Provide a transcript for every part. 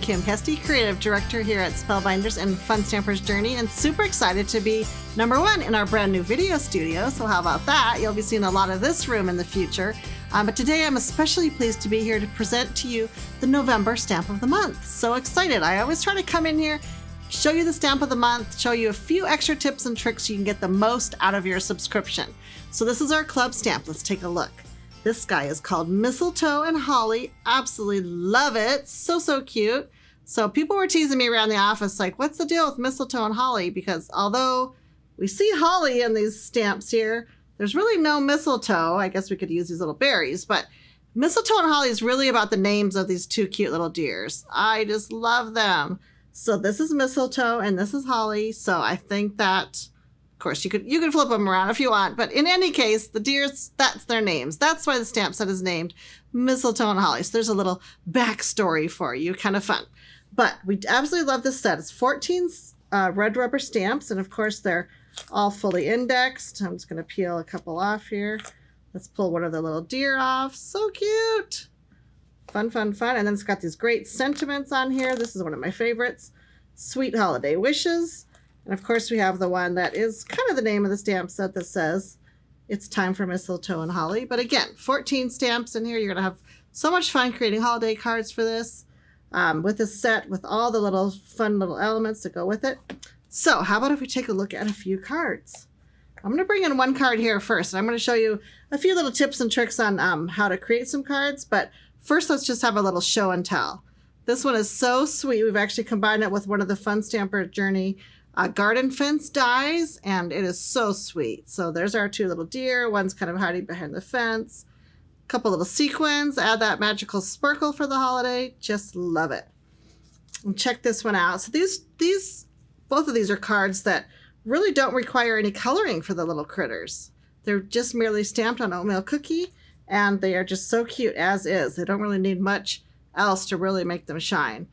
Kim Kesty, Creative Director here at Spellbinders and Fun Stampers Journey, and super excited to be #1 in our brand new video studio. So how about that? You'll be seeing a lot of this room in the future. But today I'm especially pleased to be here to present to you the November Stamp of the Month. So excited. I always try to come in here, show you the Stamp of the Month, show you a few extra tips and tricks so you can get the most out of your subscription. So this is our club stamp. Let's take a look. This guy is called Mistletoe and Holly. Absolutely love it. So cute. So people were teasing me around the office like, what's the deal with Mistletoe and Holly? Because although we see holly in these stamps here, there's really no mistletoe. I guess we could use these little berries, but Mistletoe and Holly is really about the names of these two cute little deers. I just love them. So this is Mistletoe and this is Holly. So I think that, of course, you could flip them around if you want, but in any case, the deers, that's their names. That's why the stamp set is named Mistletoe and Holly. So there's a little backstory for you, kind of fun. But we absolutely love this set. It's 14 red rubber stamps, and of course they're all fully indexed. I'm just going to peel a couple off here. Let's pull one of the little deer off. So cute. Fun. And then it's got these great sentiments on here. This is one of my favorites. Sweet holiday wishes. And of course we have the one that is kind of the name of the stamp set that says it's time for Mistletoe and Holly. But again, 14 stamps in here. You're going to have so much fun creating holiday cards for this with this set with all the little fun little elements that go with it. So how about if we take a look at a few cards? I'm going to bring in one card here first. And I'm going to show you a few little tips and tricks on how to create some cards. But first, let's just have a little show and tell. This one is so sweet. We've actually combined it with one of the Fun Stamper Journey garden fence dies, and it is so sweet. So there's our two little deer. One's kind of hiding behind the fence. A couple little sequins. Add that magical sparkle for the holiday. Just love it. And check this one out. So both of these are cards that really don't require any coloring for the little critters. They're just merely stamped on oatmeal cookie, and they are just so cute as is. They don't really need much else to really make them shine.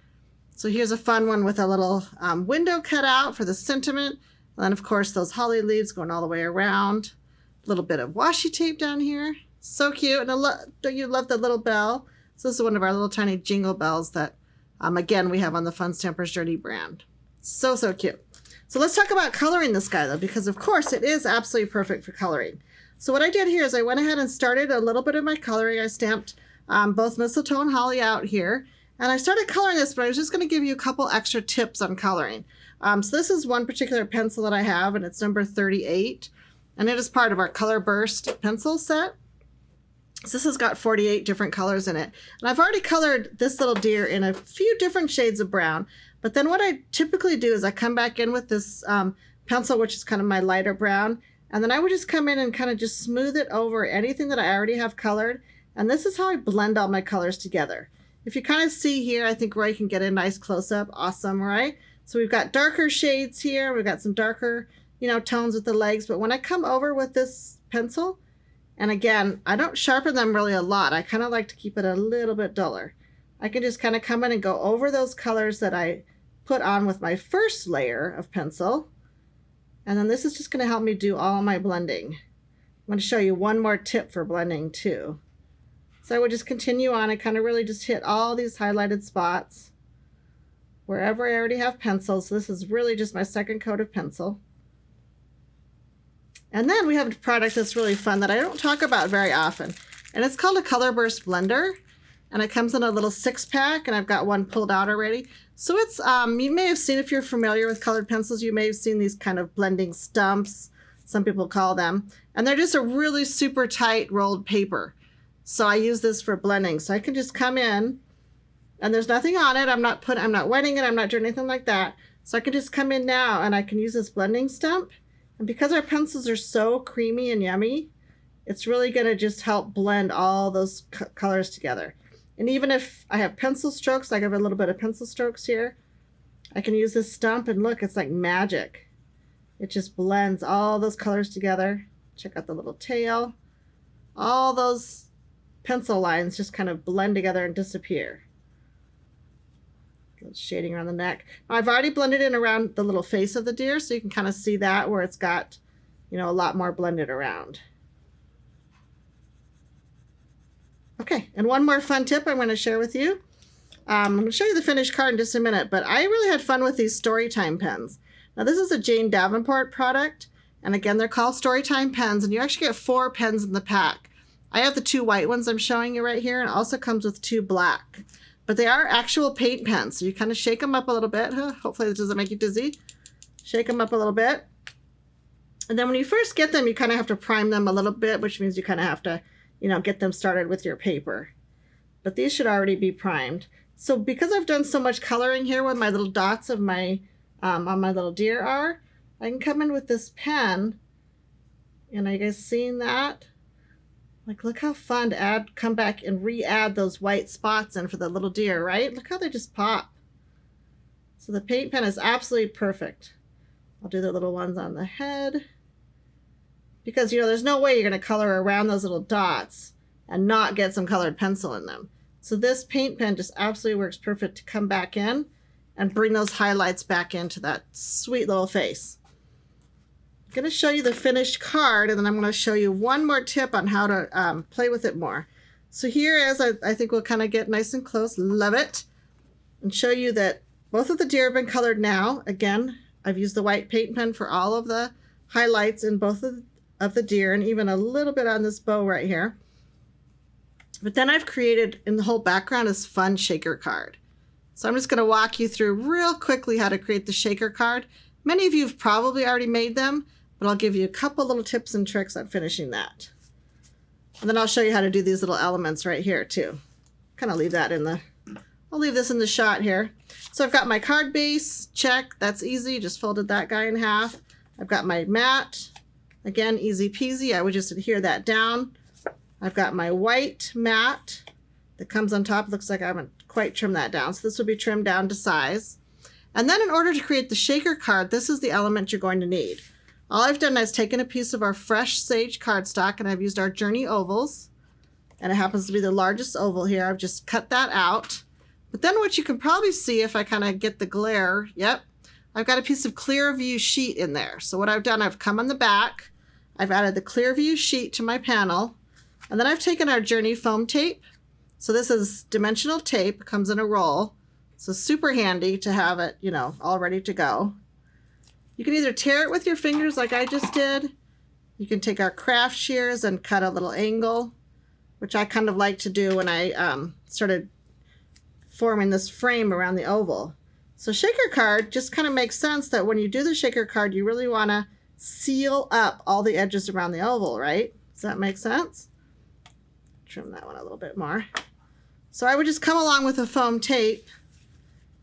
So here's a fun one with a little window cut out for the sentiment. And then, of course, those holly leaves going all the way around. A little bit of washi tape down here. So cute. And don't you love the little bell? So this is one of our little tiny jingle bells that, again, we have on the Fun Stampers Journey brand. So cute. So let's talk about coloring this guy, though, because, of course, it is absolutely perfect for coloring. So what I did here is I went ahead and started a little bit of my coloring. I stamped both Mistletoe and Holly out here. And I started coloring this, but I was just going to give you a couple extra tips on coloring. So this is one particular pencil that I have, and it's number 38. And it is part of our Color Burst pencil set. So this has got 48 different colors in it. And I've already colored this little deer in a few different shades of brown. But then what I typically do is I come back in with this pencil, which is kind of my lighter brown. And then I would just come in and kind of just smooth it over anything that I already have colored. And this is how I blend all my colors together. If you kind of see here, I think Roy can get a nice close-up. Awesome, right? So we've got darker shades here. We've got some darker, tones with the legs. But when I come over with this pencil, and again, I don't sharpen them really a lot. I kind of like to keep it a little bit duller. I can just kind of come in and go over those colors that I put on with my first layer of pencil. And then this is just going to help me do all my blending. I'm going to show you one more tip for blending too. So I would just continue on and kind of really just hit all these highlighted spots wherever I already have pencils. So this is really just my second coat of pencil. And then we have a product that's really fun that I don't talk about very often. And it's called a Color Burst Blender. And it comes in a little 6-pack, and I've got one pulled out already. So it's, you may have seen, if you're familiar with colored pencils, you may have seen these kind of blending stumps, some people call them. And they're just a really super tight rolled paper. So I use this for blending. So I can just come in, and there's nothing on it. I'm not wetting it. I'm not doing anything like that. So I can just come in now, and I can use this blending stump. And because our pencils are so creamy and yummy, it's really going to just help blend all those colors together. And even if I have pencil strokes, like I have a little bit of pencil strokes here, I can use this stump, and look, it's like magic. It just blends all those colors together. Check out the little tail. All those pencil lines just kind of blend together and disappear. Shading around the neck. I've already blended in around the little face of the deer, so you can kind of see that where it's got, a lot more blended around. Okay, and one more fun tip I'm going to share with you. I'm going to show you the finished card in just a minute, but I really had fun with these Storytime pens. Now this is a Jane Davenport product, and again they're called Storytime pens, and you actually get 4 pens in the pack. I have the 2 white ones I'm showing you right here, and it also comes with 2 black. But they are actual paint pens, so you kind of shake them up a little bit. Hopefully this doesn't make you dizzy. Shake them up a little bit. And then when you first get them, you kind of have to prime them a little bit, which means you kind of have to, you know, get them started with your paper. But these should already be primed. So because I've done so much coloring here with my little dots of my, on my little deer are, I can come in with this pen. And are you guys seeing that? Like, look how fun to come back and re-add those white spots in for the little deer, right? Look how they just pop. So the paint pen is absolutely perfect. I'll do the little ones on the head. Because, you know, there's no way you're going to color around those little dots and not get some colored pencil in them. So this paint pen just absolutely works perfect to come back in and bring those highlights back into that sweet little face. I'm going to show you the finished card, and then I'm going to show you one more tip on how to play with it more. So here is, I think we'll kind of get nice and close, love it, and show you that both of the deer have been colored now. Again, I've used the white paint pen for all of the highlights in both of the deer, and even a little bit on this bow right here. But then I've created, in the whole background, this fun shaker card. So I'm just going to walk you through real quickly how to create the shaker card. Many of you have probably already made them, but I'll give you a couple little tips and tricks on finishing that. And then I'll show you how to do these little elements right here too. Kind of leave that in the, I'll leave this in the shot here. So I've got my card base, check, that's easy, just folded that guy in half. I've got my mat, again, easy peasy, I would just adhere that down. I've got my white mat that comes on top, looks like I haven't quite trimmed that down, so this will be trimmed down to size. And then in order to create the shaker card, this is the element you're going to need. All I've done is taken a piece of our fresh sage cardstock, and I've used our Journey ovals, and it happens to be the largest oval here. I've just cut that out. But then what you can probably see if I kind of get the glare, yep, I've got a piece of clear view sheet in there. So what I've done, I've come on the back, I've added the clear view sheet to my panel, and then I've taken our Journey foam tape. So this is dimensional tape, comes in a roll. So super handy to have it, you know, all ready to go. You can either tear it with your fingers like I just did. You can take our craft shears and cut a little angle, which I kind of like to do when I started forming this frame around the oval. So shaker card just kind of makes sense that when you do the shaker card, you really want to seal up all the edges around the oval, right? Does that make sense? Trim that one a little bit more. So I would just come along with a foam tape,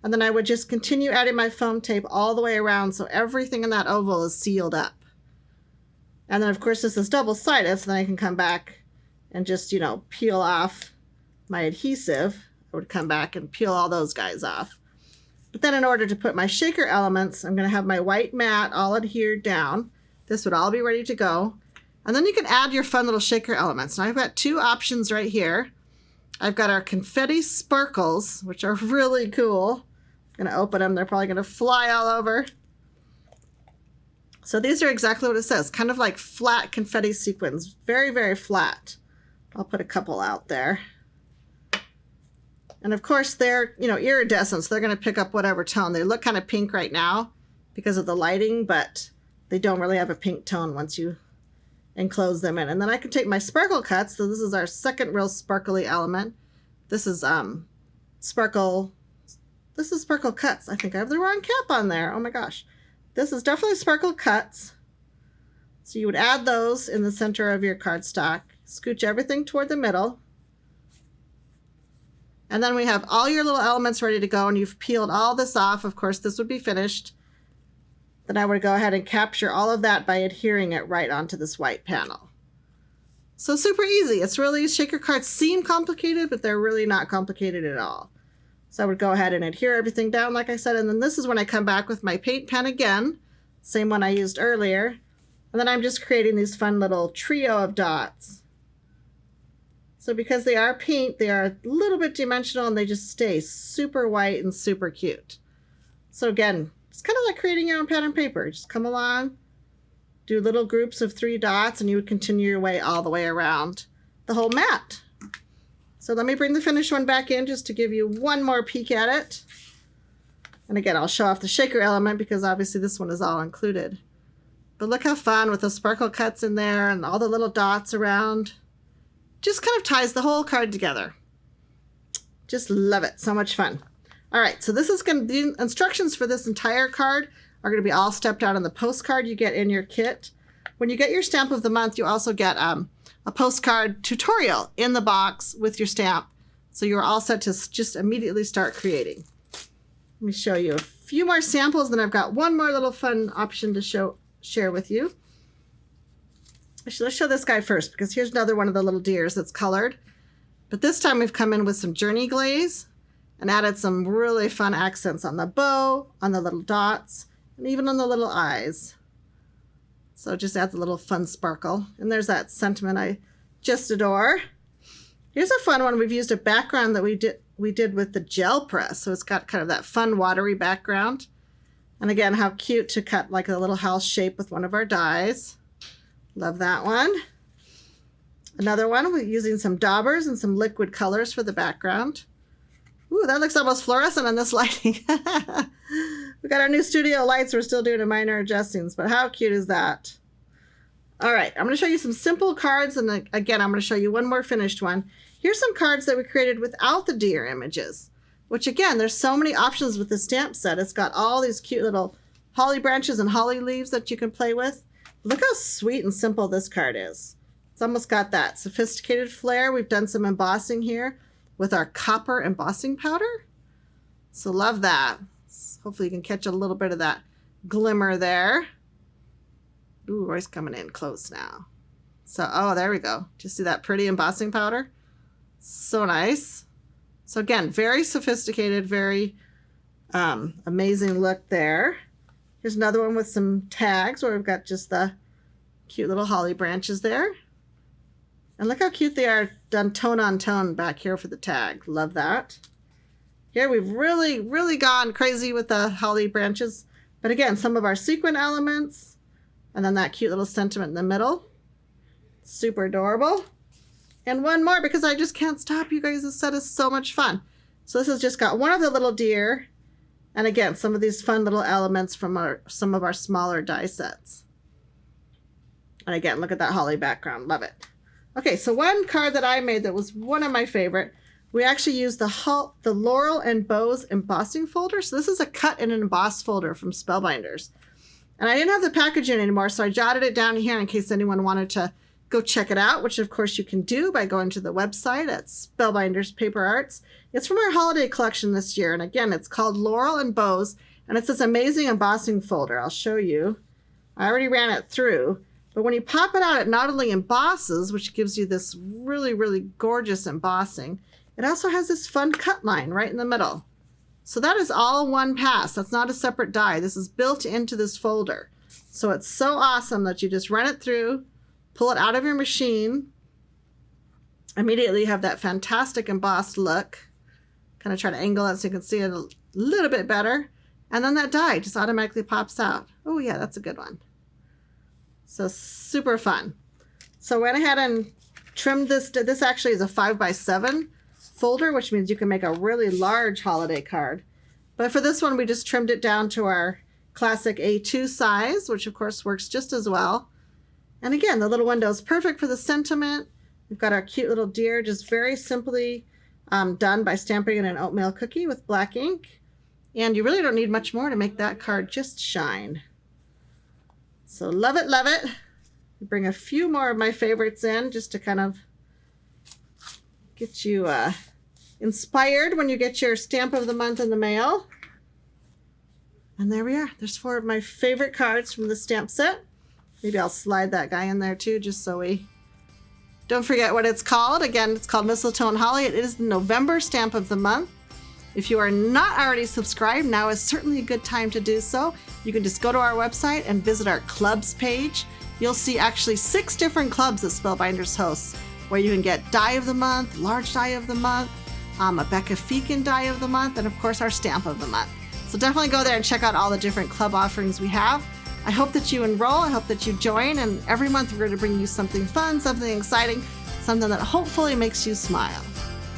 and then I would just continue adding my foam tape all the way around so everything in that oval is sealed up. And then of course this is double-sided, so then I can come back and just, you know, peel off my adhesive. I would come back and peel all those guys off. But then in order to put my shaker elements, I'm going to have my white mat all adhered down. This would all be ready to go. And then you can add your fun little shaker elements. Now I've got 2 options right here. I've got our confetti sparkles, which are really cool. I'm going to open them. They're probably going to fly all over. So these are exactly what it says, kind of like flat confetti sequins. Very, very flat. I'll put a couple out there. And of course they're, you know, iridescent, so they're going to pick up whatever tone. They look kind of pink right now because of the lighting, but they don't really have a pink tone once you enclose them in. And then I can take my sparkle cuts. So this is our second real sparkly element. This is sparkle cuts. I think I have the wrong cap on there. Oh my gosh. This is definitely sparkle cuts. So you would add those in the center of your cardstock. Scooch everything toward the middle. And then we have all your little elements ready to go, and you've peeled all this off. Of course, this would be finished. Then I would go ahead and capture all of that by adhering it right onto this white panel. So super easy. It's really, shaker cards seem complicated, but they're really not complicated at all. So I would go ahead and adhere everything down, like I said, and then this is when I come back with my paint pen again, same one I used earlier. And then I'm just creating these fun little trio of dots. So because they are paint, they are a little bit dimensional, and they just stay super white and super cute. So again, it's kind of like creating your own pattern paper. Just come along, do little groups of 3 dots, and you would continue your way all the way around the whole mat. So let me bring the finished one back in just to give you one more peek at it. And again, I'll show off the shaker element because obviously this one is all included. But look how fun with the sparkle cuts in there and all the little dots around. Just kind of ties the whole card together. Just love it. So much fun. All right, so this is going to be instructions for this entire card are going to be all stepped out on the postcard you get in your kit. When you get your stamp of the month, you also get a postcard tutorial in the box with your stamp. So you're all set to just immediately start creating. Let me show you a few more samples, then I've got one more little fun option to share with you. Actually, let's show this guy first because here's another one of the little deers that's colored. But this time we've come in with some Journey Glaze and added some really fun accents on the bow, on the little dots, and even on the little eyes. So it just adds a little fun sparkle. And there's that sentiment I just adore. Here's a fun one. We've used a background that we did with the gel press. So it's got kind of that fun watery background. And again, how cute to cut like a little house shape with one of our dies. Love that one. Another one, we're using some daubers and some liquid colors for the background. Ooh, that looks almost fluorescent on this lighting. We got our new studio lights. We're still doing a minor adjustings, but how cute is that? All right, I'm going to show you some simple cards, and again, I'm going to show you one more finished one. Here's some cards that we created without the deer images, which again, there's so many options with the stamp set. It's got all these cute little holly branches and holly leaves that you can play with. Look how sweet and simple this card is. It's almost got that sophisticated flair. We've done some embossing here with our copper embossing powder. So love that. Hopefully you can catch a little bit of that glimmer there. Ooh, Roy's coming in close now. So, oh, there we go. Do you see that pretty embossing powder? So nice. So again, very sophisticated, very amazing look there. Here's another one with some tags where we've got just the cute little holly branches there. And look how cute they are done tone on tone back here for the tag. Love that. Here we've really gone crazy with the holly branches. But again, some of our sequin elements and then that cute little sentiment in the middle. Super adorable. And one more because I just can't stop, you guys. This set is so much fun. So this has just got one of the little deer. And again, some of these fun little elements from some of our smaller die sets. And again, look at that holly background. Love it. Okay, so one card that I made that was one of my favorite, we actually used the Laurel and Bows embossing folder. So this is a cut and emboss folder from Spellbinders. And I didn't have the packaging anymore, so I jotted it down here in case anyone wanted to go check it out, which of course you can do by going to the website at Spellbinders Paper Arts. It's from our holiday collection this year. And again, it's called Laurel and Bows, and it's this amazing embossing folder. I'll show you. I already ran it through. But when you pop it out, it not only embosses, which gives you this really gorgeous embossing, it also has this fun cut line right in the middle. So that is all one pass. That's not a separate die. This is built into this folder. So it's so awesome that you just run it through, pull it out of your machine, immediately have that fantastic embossed look. Kind of try to angle it so you can see it a little bit better. And then that die just automatically pops out. Oh yeah, that's a good one. So super fun. So I went ahead and trimmed this. This actually is a 5x7 folder, which means you can make a really large holiday card. But for this one, we just trimmed it down to our classic A2 size, which of course works just as well. And again, the little window is perfect for the sentiment. We've got our cute little deer, just very simply done by stamping in an oatmeal cookie with black ink. And you really don't need much more to make that card just shine. So love it, love it. Bring a few more of my favorites in just to kind of get you inspired when you get your stamp of the month in the mail. And there we are. There's 4 of my favorite cards from the stamp set. Maybe I'll slide that guy in there too, just so we don't forget what it's called. Again, it's called Mistletoe Holly. It is the November stamp of the month. If you are not already subscribed, now is certainly a good time to do so. You can just go to our website and visit our clubs page. You'll see actually 6 different clubs that Spellbinders hosts, where you can get die of the month, large die of the month, a Becca Feekin die of the month, and of course our stamp of the month. So definitely go there and check out all the different club offerings we have. I hope that you enroll, I hope that you join, and every month we're going to bring you something fun, something exciting, something that hopefully makes you smile.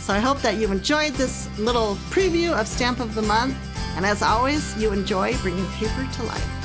So I hope that you enjoyed this little preview of Stamp of the Month. And as always, you enjoy bringing paper to life.